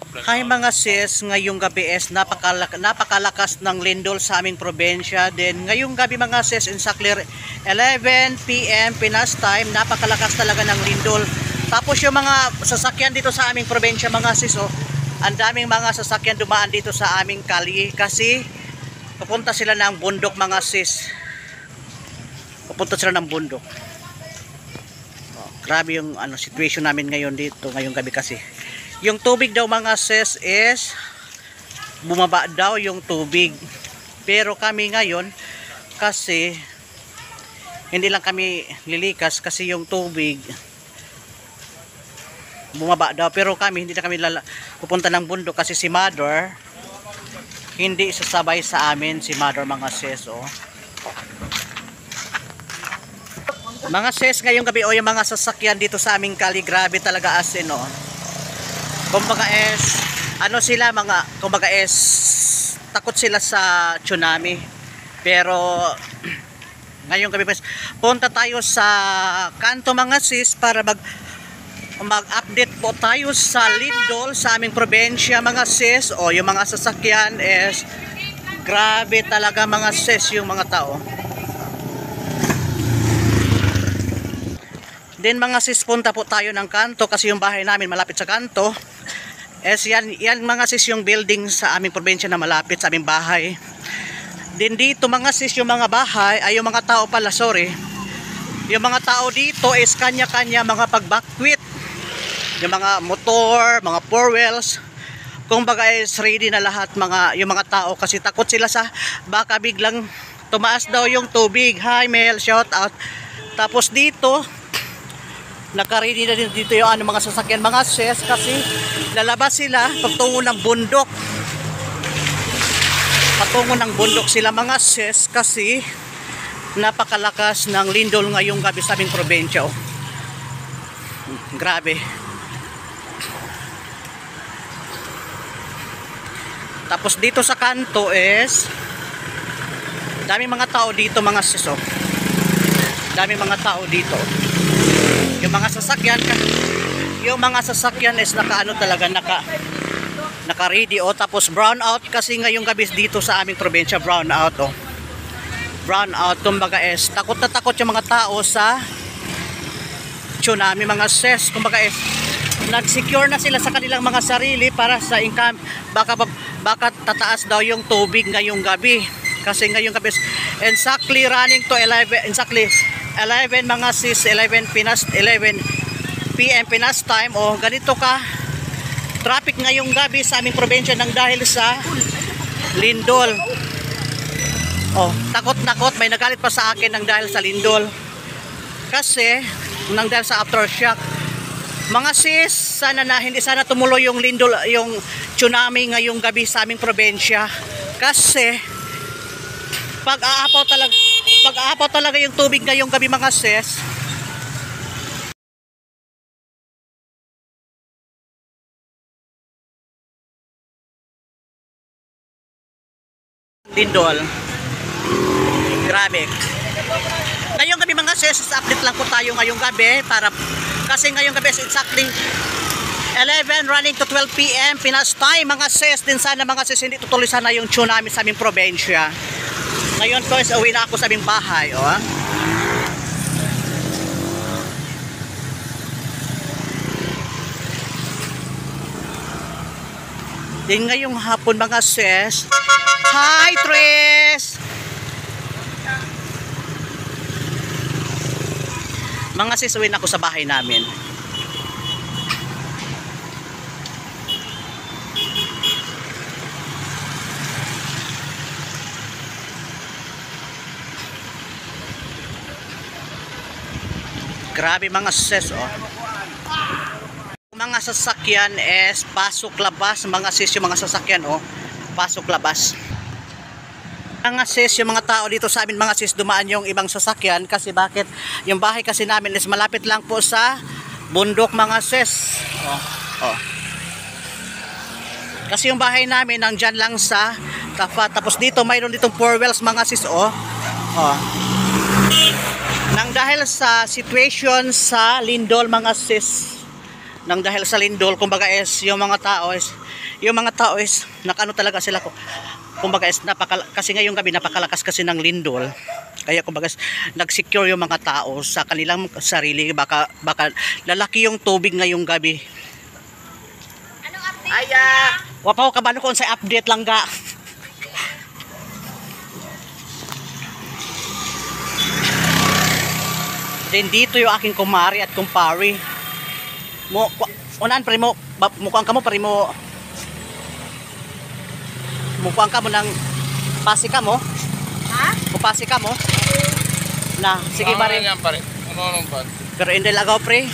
Hi mga sis, ngayong gabi is napakalakas ng lindol sa aming probinsya. Then ngayong gabi mga sis, exactly 11 PM Pinas time, napakalakas talaga ng lindol. Tapos yung mga sasakyan dito sa aming probinsya mga sis, ang daming mga sasakyan dumaan dito sa aming kali kasi pupunta sila ng bundok mga sis. Pupunta sila ng bundok. Grabe yung situation namin ngayon dito ngayong gabi kasi. Yung tubig daw mga sis is bumaba daw yung tubig. Pero kami ngayon kasi hindi lang kami lilikas kasi yung tubig bumaba daw. Pero kami hindi na kami pupunta ng bundok kasi si Mother hindi sasabay sa amin, si Mother mga sis. Mga sis, ngayong gabi yung mga sasakyan dito sa aming kali, grabe talaga as in kumbaga is sila mga kumbaga is takot sila sa tsunami. Pero ngayong gabi punta tayo sa kanto mga sis para mag-update po tayo sa lindol sa aming probinsya mga sis. Yung mga sasakyan is grabe talaga mga sis yung mga tao. Then mga sis, punta po tayo ng kanto kasi yung bahay namin malapit sa kanto. Yan mga sis yung building sa aming probinsya na malapit sa aming bahay. Then dito mga sis yung mga bahay ay yung mga tao pala, sorry. Yung mga tao dito is kanya-kanya mga pagbakwit. Yung mga motor, mga four wheels. Kung baga is ready na lahat yung mga tao kasi takot sila sa baka biglang tumaas daw yung tubig. Hi Mel, shout out. Tapos dito naka-ready na din dito yung mga sasakyan mga sis kasi lalabas sila patungo ng bundok. Patungo ng bundok sila mga sis kasi napakalakas ng lindol ngayong gabi sa aming probinsya. Grabe. Tapos dito sa kanto is daming mga tao dito mga sis. Daming mga tao dito. Yung mga sasakyan is talaga naka-ready tapos brown out kasi ngayong gabi dito sa aming probinsya brown out brown out kumbaga is takot na takot yung mga tao sa tsunami mga sis. Kumbaga is nag-secure na sila sa kanilang mga sarili para sa income. Baka tataas daw yung tubig ngayong gabi kasi ngayong gabi exactly running to 11 mga sis, 11 PM Pinas time. Ganito ka traffic ngayong gabi sa aming probinsya nang dahil sa lindol. Takot may nagalit pa sa akin nang dahil sa lindol kasi nang dahil sa aftershock. Mga sis, hindi sana tumuloy yung lindol, yung tsunami ngayong gabi sa aming probinsya kasi pag-aapaw talaga yung tubig ngayong gabi mga sis. Lindol. Grabe. Ngayong gabi mga sis, update lang po tayo ngayong gabi kasi ngayong gabi is exactly 11 running to 12 PM Pinas time mga sis. Din sana mga sis hindi tutuloy sana yung tsunami sa aming probinsya. Ngayon po is uwi na ako sa aming bahay. Din ngayong hapon mga sis. Hi Tris! Mga sis, uwi na ako sa bahay namin. Grabe mga sis. Mga sasakyan is pasok labas mga sis, yung mga sasakyan pasok labas. Mga sis, yung mga tao dito sa amin mga sis dumaan yung ibang sasakyan kasi bakit yung bahay kasi namin is malapit lang po sa bundok mga sis. Kasi yung bahay namin nandyan lang sa tapat. Tapos dito mayroon ditong four wheels mga sis. Nang dahil sa situation sa lindol mga sis nang dahil sa lindol, kumbaga is yung mga tao is nakano talaga sila ko. Kumbaga is kasi ngayong gabi napakalakas kasi ng lindol. Kaya kumbaga nag-secure yung mga tao sa kanilang sarili, baka lalaki yung tubig ngayong gabi. Anong update? Aya! Wapaw kabalo ko sa update lang ga. Then dito yung aking kumari at kumpari. Unan pre mo, mukhang ka mo pre mo. Mukhang ka mo ng pasi ka mo. Ha? Kupasi ka mo. Na, sige pare. Ano yan pare? Ano ba? Pero hindi lagaw pre.